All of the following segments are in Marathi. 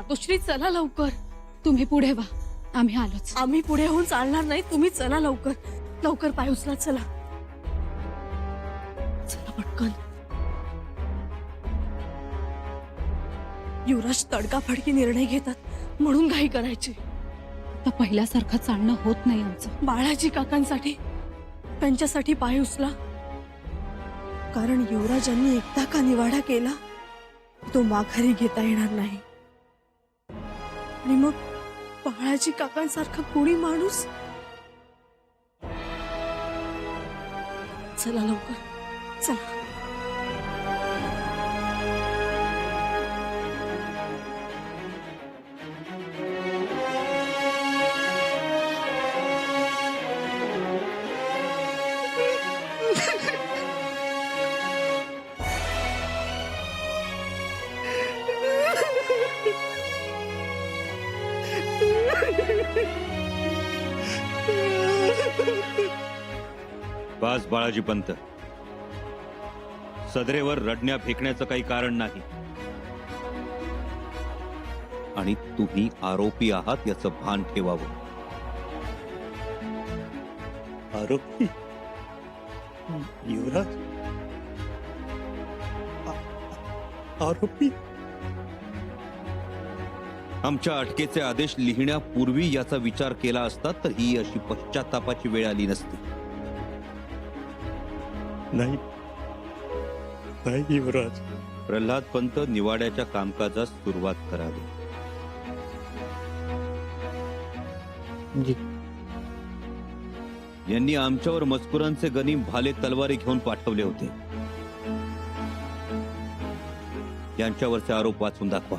मातोश्री चला लवकर. तुम्ही पुढे वा, आम्ही आलोच. आम्ही पुढे होऊन चालणार नाही, तुम्ही चला लवकर. लवकर पाय उचला, चला चला पटकन. युवराज तडकाफडकी निर्णय घेतात म्हणून घाई करायची. आता पहिल्यासारखं चालणं होत नाही आमचं. बाळाजी काकांसाठी, त्यांच्यासाठी पाय उचला. कारण युवराजांनी एकदा का निवाडा केला तो माघारी घेता येणार नाही. आणि मग बाळाजी काकांसारखा कोणी माणूस. चला लवकर, चला. बास बाळाजी पंत, सदरेवर रडण्या फेकण्याचं काही कारण नाही. आणि तुम्ही आरोपी आहात याचं भान ठेवावं. आरोपी? युवराज आरोपी? आमच्या अटकेचे आदेश लिहिण्यापूर्वी याचा विचार केला असता तर ही अशी पश्चातापाची वेळ आली नसती. नाही नाही युवराज. प्रल्हाद पंत, निवाड्याच्या कामकाजास सुरुवात करावी. यांनी आमच्यावर मजकुरांचे गनीम भाले तलवारी घेऊन पाठवले होते. यांच्यावरचे आरोप वाचून दाखवा.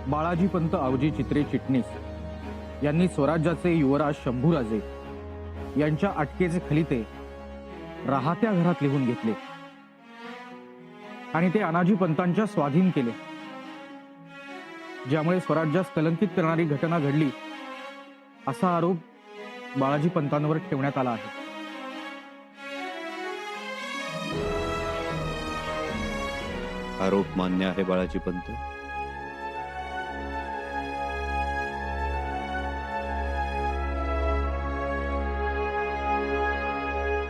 बाळाजी पंत आवजी चित्रे चिटणीस यांनी स्वराज्याचे युवराज शंभूराजे यांच्या अटकेचे खलिते राहत्या घरात लिहून घेतले आणि ते अनाजी पंतांच्या स्वाधीन केले, ज्यामुळे स्वराज्यास कलंकित करणारी घटना घडली असा आरोप बाळाजी पंतांवर ठेवण्यात आला आहे. आरोप मान्य आहे बाळाजी पंत?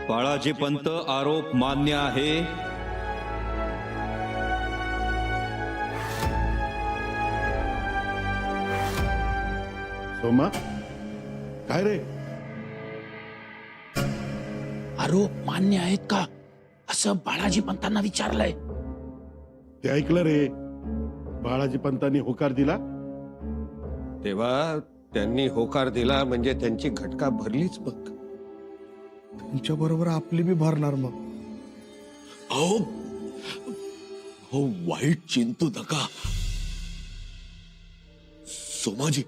बाळाजी पंत, आरोप मान्य आहे? सोमा, काय रे? आरोप मान्य आहेत का असं बाळाजी पंतांना विचारलंय. ते ऐकलं रे. बाळाजी पंतांनी होकार दिला. तेव्हा त्यांनी होकार दिला म्हणजे त्यांची घटका भरलीच. मग तुमच्या बरोबर आपली बी भरणार. मग अहो हो, वाईट चिंतू नका सोमाजी.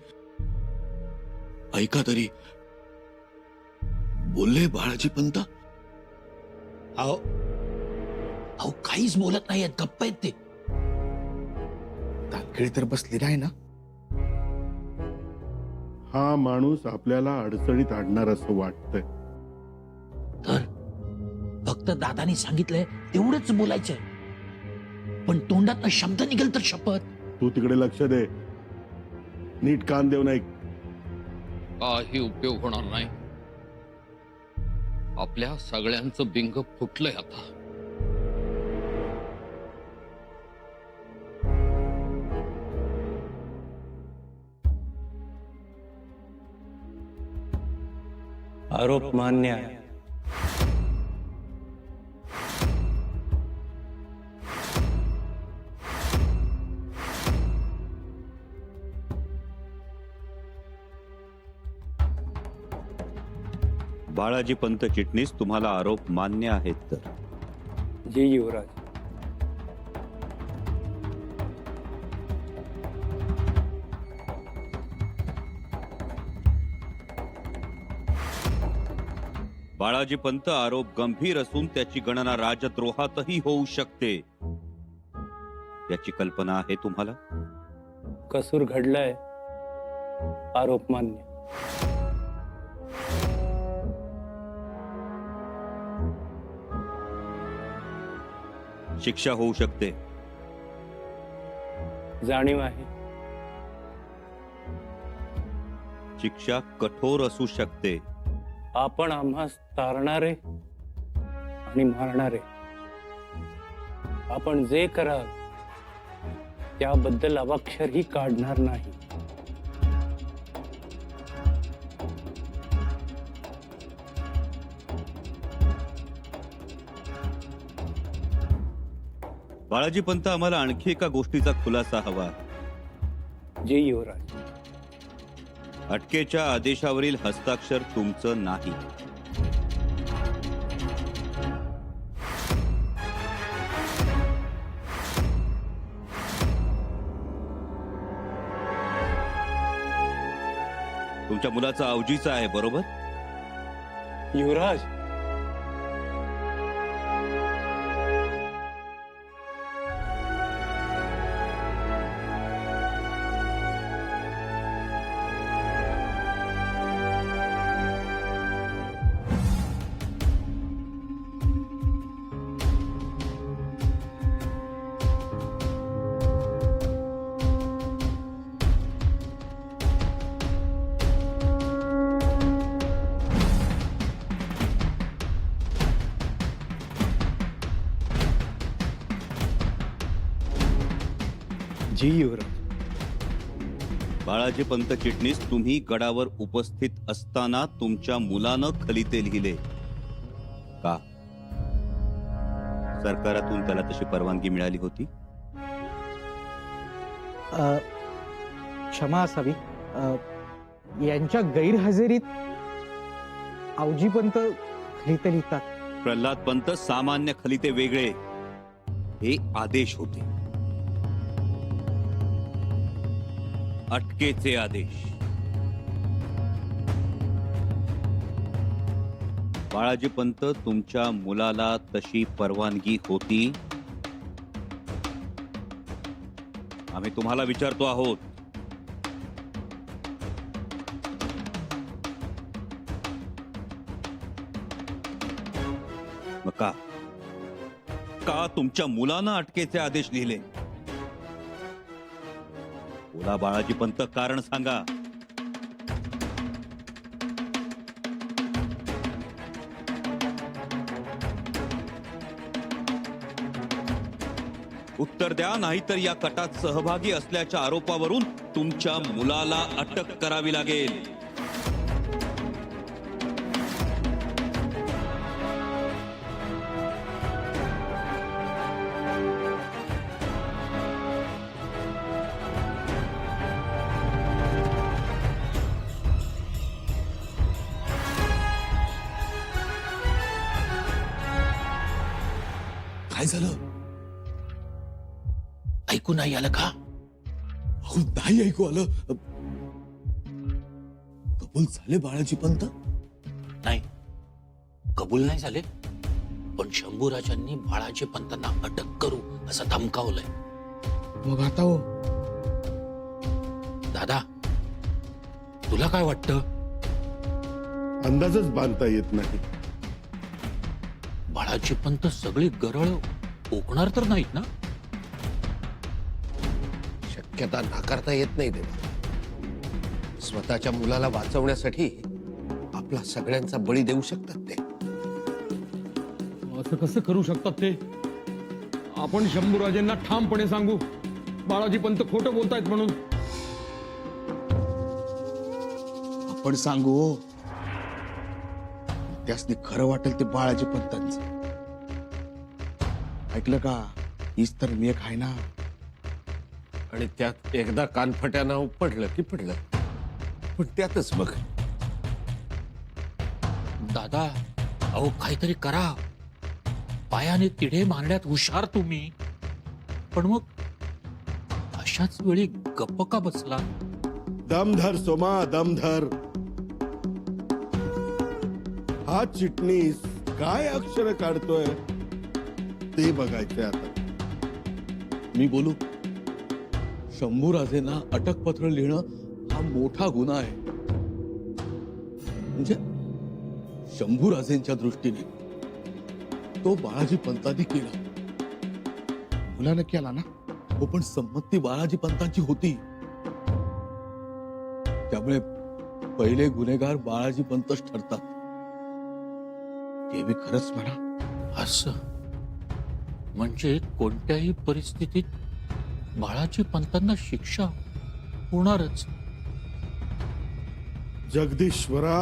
ऐका तरी, बोलले बाळाजी पंत? अहो अहो काहीच बोलत नाहीयेत, गप्प आहेत ते. तालखेळी तर बसली नाही ना? हा माणूस आपल्याला अडचणीत आणणार असं वाटतंय. तर फक्त दादानी सांगितलंय तेवढंच बोलायचंय, पण तोंडात शब्द निघेल तर शपथ. तू तिकडे लक्ष दे, नीट कान देऊन ऐक. काही उपयोग होणार नाही. आपल्या सगळ्यांचं बिंग फुटलंय आता. आरोप मान्य आहे. बाळाजी पंत चिटणीस, तुम्हाला आरोप मान्य आहेत तर? जी युवराज. बाळाजी पंत, आरोप गंभीर असून त्याची गणना राजद्रोहातही होऊ शकते, याची कल्पना आहे तुम्हाला? कसूर घडलाय, आरोप मान्य. शिक्षा होऊ शकते. जाणीव आहे. शिक्षा कठोर असू शकते. आपण आम्हास तारणारे आणि मारणारे, आपण जे कराल त्याबद्दल अवाक्षरही काढणार नाही. बाळाजी पंत, आम्हाला आणखी एका गोष्टीचा खुलासा हवा. जे युवराज, अटकेच्या आदेशावरील हस्ताक्षर तुमचं नाही. तुमच्या मुलाचा अवजीचा आहे, बरोबर? युवराज, जी युवराज. बाळाजी पंत चिटणीस, तुम्ही गडावर उपस्थित असताना तुमच्या मुलानं खलिते लिहिले का? सरकारातून त्याला तशी परवानगी मिळाली होती? क्षमा असावी. यांच्या गैरहजेरीत आवजीपंत खलिते लिहितात. प्रल्हाद पंत, सामान्य खलिते वेगळे, हे आदेश होते. अटकेचे आदेश. बाळाजी पंत, तुमच्या मुलाला तशी परवानगी होती? आम्ही तुम्हाला विचारतो आहोत. मग का तुमच्या मुलानं अटकेचे आदेश लिहिले? बोला बाळाजी पंत, कारण सांगा. उत्तर द्या, नाहीतर या कटात सहभागी असल्याच्या आरोपावरून तुमच्या मुलाला अटक करावी लागेल. काय झालं? ऐकू नाही आलं का? अहो, नाही ऐकू आलं. कबूल झाले बाळाजी पंत? नाही, कबूल नाही झाले, पण शंभूराजांनी बाळाजी पंतांना अटक करू असं धमकावलंय. मग आता हो, दादा, तुला काय वाटतं? अंदाजच बांधता येत नाही. बाळाजी पंत सगळी गरळ ओकणार तर नाहीत ना? शक्यता नाकारता येत नाही देवा. स्वतःच्या मुलाला वाचवण्यासाठी आपला सगळ्यांचा बळी देऊ शकतात ते. असं कसं करू शकतात ते? आपण शंभूराजेंना ठामपणे सांगू बाळाजी पंत खोटं बोलतायत म्हणून. आपण सांगू हो. त्यासनी खरं वाटेल ते बाळाजी पंतांचं. ऐकलं का? हीच तर मी एक आहे ना. आणि त्यात एकदा कानफट्यानं पडलं की पडलं, पण त्यातच मग. दादा, अहो काहीतरी करा. पायाने तिढे मारण्यात हुशार तुम्ही, पण मग अशाच वेळी गप्प का बसला? दमधर सोमा, दमधर. हा चिटणीस काय अक्षर काढतोय ते बघायचंय आता. मी बोलू? शंभूराजेंना अटकपत्र लिहिणं हा मोठा गुन्हा आहे. म्हणजे शंभूराजेंच्या दृष्टीने तो बाळाजी पंतांनी केला. मुलानं केला ना. हो पण संमती बाळाजी पंतांची होती, त्यामुळे पहिले गुन्हेगार बाळाजी पंतच ठरतात. ते बी खरंच म्हणा. असं म्हणजे कोणत्याही परिस्थितीत बाळाजी पंतांना शिक्षा होणारच. जगदीश्वरा,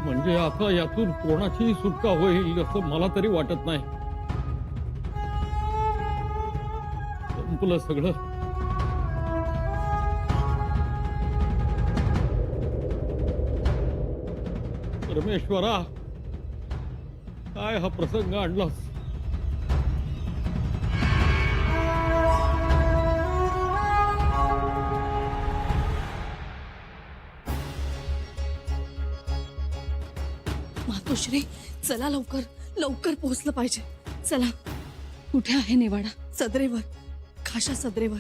म्हणजे आता यातून कोणाचीही सुटका होईल असं मला तरी वाटत नाही. संपलं सगळं. परमेश्वरा, काय हा प्रसंग आणलास. मातोश्री, चला लवकर लवकर पोहोचलं पाहिजे. चला. कुठे आहे निवाडा? सदरेवर, खाशा सदरेवर.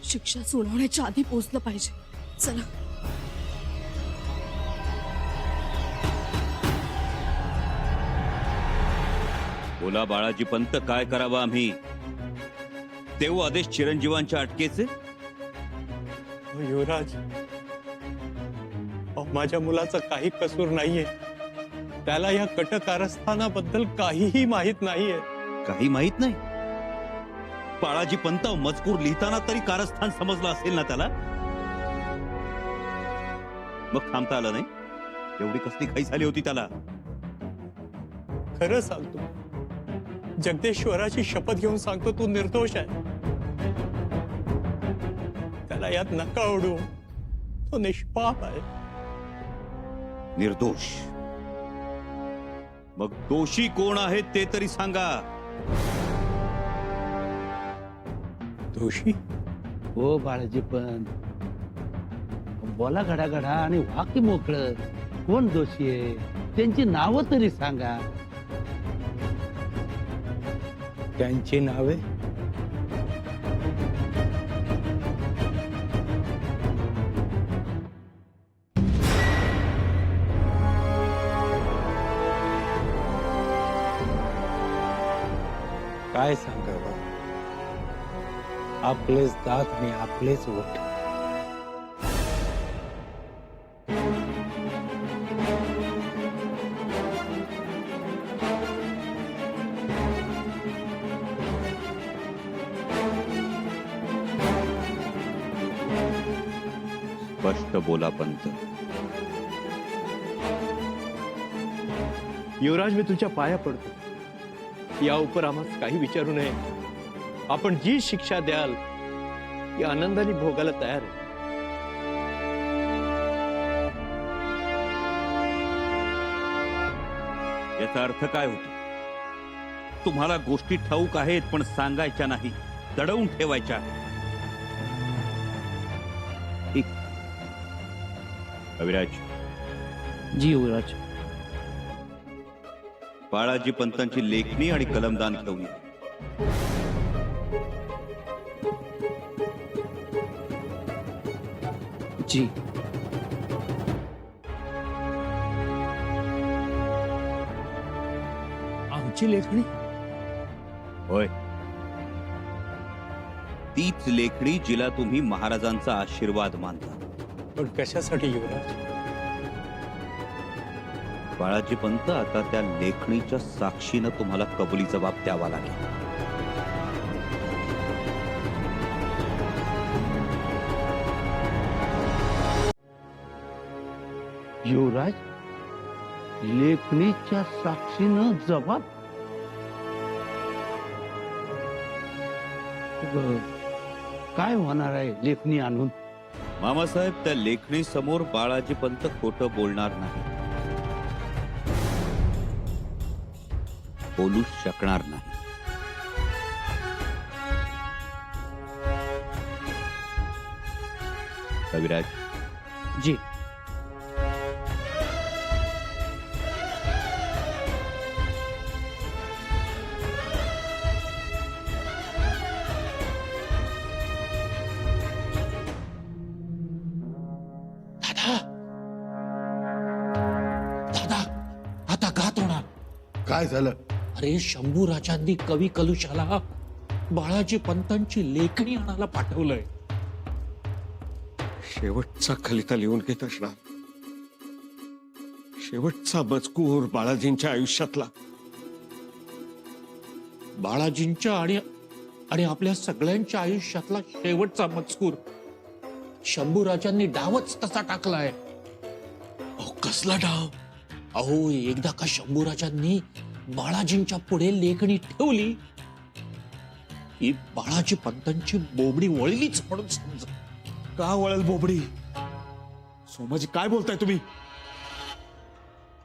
शिक्षा सुनावण्याच्या आधी पोहोचलं पाहिजे. चला. बोला बाळाजी पंत, काय करावं आम्ही? देऊ आदेश चिरंजीवांच्या अटकेचे? युवराज, माझ्या मुलाचा काही कसूर नाहीये. त्याला या कट कारस्थानाबद्दल काहीही माहित नाहीये. काही माहित नाही? बाळाजी पंत मजकूर लिहिताना तरी कारस्थान समजलं असेल ना त्याला? मग थांबता आलं नाही? एवढी कसली घाई झाली होती त्याला? खरं सांगतो, जगदेश्वराची शपथ घेऊन सांगतो, तू निर्दोष आहे. त्याला यात नका ओढू. तो निष्पाप आहे. निर्दोष? मग दोषी कोण आहेत ते तरी सांगा. दोषी? हो बाळाजी, पण बोला घडाघडा आणि व्हा की मोकळं. कोण दोषी आहे त्यांची नावं तरी सांगा. त्यांची नावे? काय सांगावं? आपलेच दात आणि आपलेच ओठ. स्पष्ट बोला पंत. युवराज, मी तुझ्या पाया पडतो. या उपर आम्हाला काही विचारू नये. आपण जी शिक्षा द्याल ती आनंदाने भोगायला तयार आहे. याचा अर्थ काय होतो? तुम्हाला गोष्टी ठाऊक आहेत पण सांगायच्या नाही, दडवून ठेवायच्या आहेत. ठीक. कविराज, जी युवराज. बाळाजी पंतांची लेखणी आणि कलमदान घेऊन या. जी. आमची लेखणी? होय, तीच लेखणी जिला तुम्ही महाराजांचा आशीर्वाद मानता. पण कशासाठी युवराज? बाळाजी पंत, आता त्या लेखणीच्या साक्षीनं तुम्हाला कबुली जबाब द्यावा लागेल. युवराज, लेखणीच्या साक्षीनं जबाब? काय होणार आहे लेखणी आणून? मामासाहेब, त्या लेखणी समोर बाळाजी पंत खोटं बोलणार नाही, बोलू शकणार नाही. कविराज. जी. दादा, आता घात होणार. काय झालं? अरे, शंभू राजांनी कवी कलुशाला बाळाजी पंतांची लेखणी आणायला पाठवलंय. शेवटचा खलिता लिहून घेत असणार. शेवटचा मजकूर बाळाजींच्या आयुष्यातला. बाळाजींच्या आणि आपल्या सगळ्यांच्या आयुष्यातला शेवटचा मजकूर. शंभूराजांनी डावच तसा टाकलाय. अहो, कसला डाव? अहो, एकदा का शंभूराजांनी बाळाजींच्या पुढे लेखणी ठेवली ही बाळाजी पंतांची बोबडी वळलीच म्हणून समजा. का वळेल बोबडी? सोमाजी काय बोलताय तुम्ही?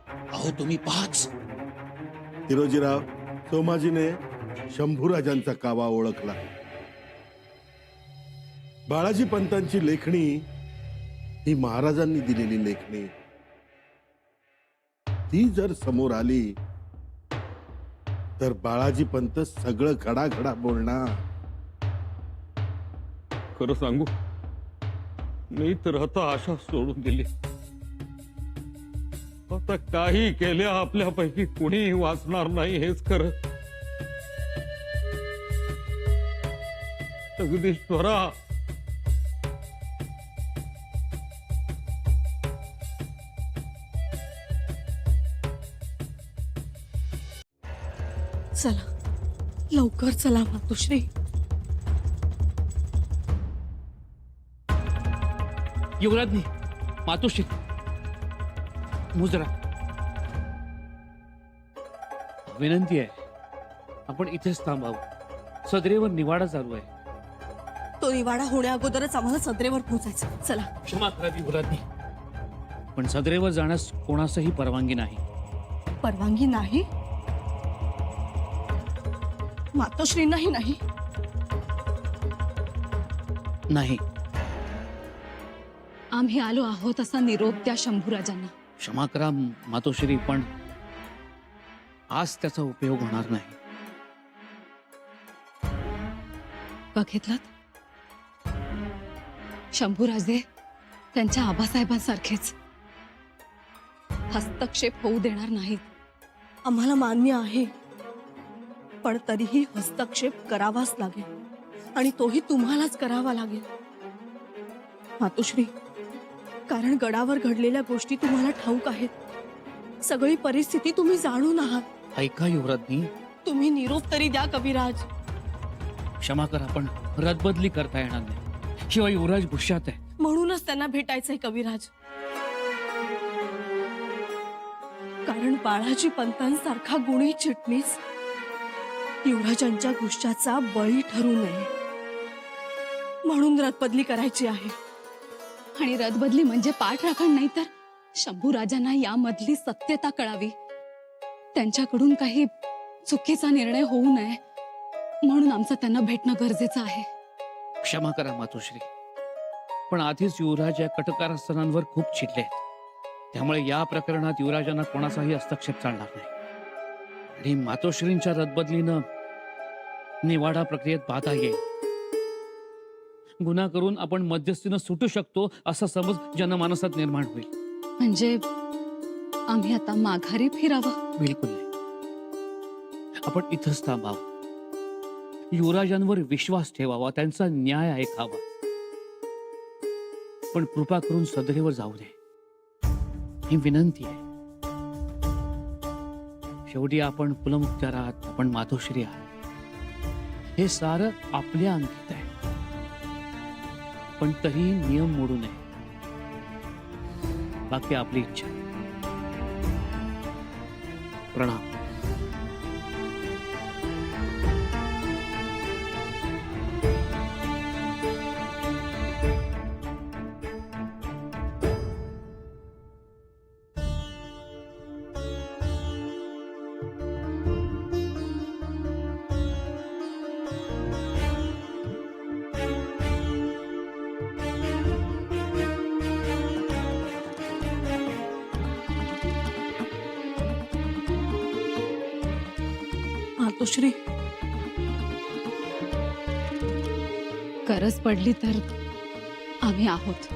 अहो, तुम्ही पाच. हिरोजीराव, सोमाजीने शंभूराजांचा कावा ओळखला. बाळाजी पंतांची लेखणी ही महाराजांनी दिलेली लेखणी. ती जर समोर आली तर बाळाजी पंत सगळं घडाघडा बोलणार. खरं सांगू, मी तर आता आशा सोडून दिली. आता काही केल्या आपल्यापैकी कुणीही वाचणार नाही हेच खरं. जगदीश्वरा, चला लवकर चला मातोश्री. युवराजनी, मातोश्री, मुजरा, विनंती आहे आपण इथेच थांबावं. सदरेवर निवाडा चालू आहे. तो निवाडा होण्या अगोदरच आम्हाला सदरेवर पोहोचायचं. चला. क्षमा करा युवराजनी, पण सदरेवर जाण्यास कोणासही परवानगी नाही. परवानगी नाही? मातोश्रींनाही नाही? नाही. आम्ही आलो आहोत असा निरोप द्या शंभूराजांना. क्षमा करा मातोश्री, पण आज त्याचा उपयोग होणार नाही. बघितलात, शंभूराजे त्यांच्या आबासाहेबांसारखेच हस्तक्षेप होऊ देणार नाहीत. आम्हाला मान्य आहे, पण तरीही हस्तक्षेप करावाच लागेल आणि तोही तुम्हालाच करावा लागेल मातोश्री. कारण गडावर घडलेल्या गोष्टी तुम्हाला ठाऊक आहेत. सगळी परिस्थिती तुम्ही जाणून आहात. ऐका युवराजनी, तुम्ही निरोप तरी द्या कविराज. क्षमा करा, पण रदबदली करता येणार नाही. शिवाय युवराज गुस्सात आहे. म्हणूनच त्यांना भेटायचंय कविराज. कारण बाळाजी पंतांसारखा गुणी चिटणीस युवराजांच्या गुस्साचा बळी ठरू नये म्हणून रदबदली करायची आहे. आणि रदबदली म्हणजे पाठराखण नाही, तर शंभूराजांना यामधली सत्यता कळावी. त्यांच्याकडून काही चुकीचा निर्णय होऊ नये म्हणून आमचं त्यांना भेटणं गरजेचं आहे. क्षमा करा मातोश्री, पण आधीच युवराज या कटकारस्थानांवर खूप चिडले आहेत. त्यामुळे या प्रकरणात युवराजांना कोणाचाही हस्तक्षेप चालणार नाही. आणि मातोश्रींच्या रदबदलीनं निवाडा प्रक्रियेत बाधा येईल. गुन्हा करून आपण मध्यस्थीनं सुटू शकतो असा समज जनमानसात निर्माण होईल. म्हणजे आम्ही आता माघारी फिरावं? बिलकुल नाही. आपण इथंच थांबावं. युवराजांवर विश्वास ठेवावा, त्यांचा न्याय ऐकावा. पण कृपा करून सदरेवर जाऊ दे, ही विनंती आहे. शेवटी आपण कुलमुख्तार आहात, आपण मातोश्री आहात. हे सारं आपल्या अंकित आहे, पण तरी नियम मोडू नये. बाकी आपली इच्छा. प्रणाम. मातोश्री, गरज पडली तर आम्ही आहोत.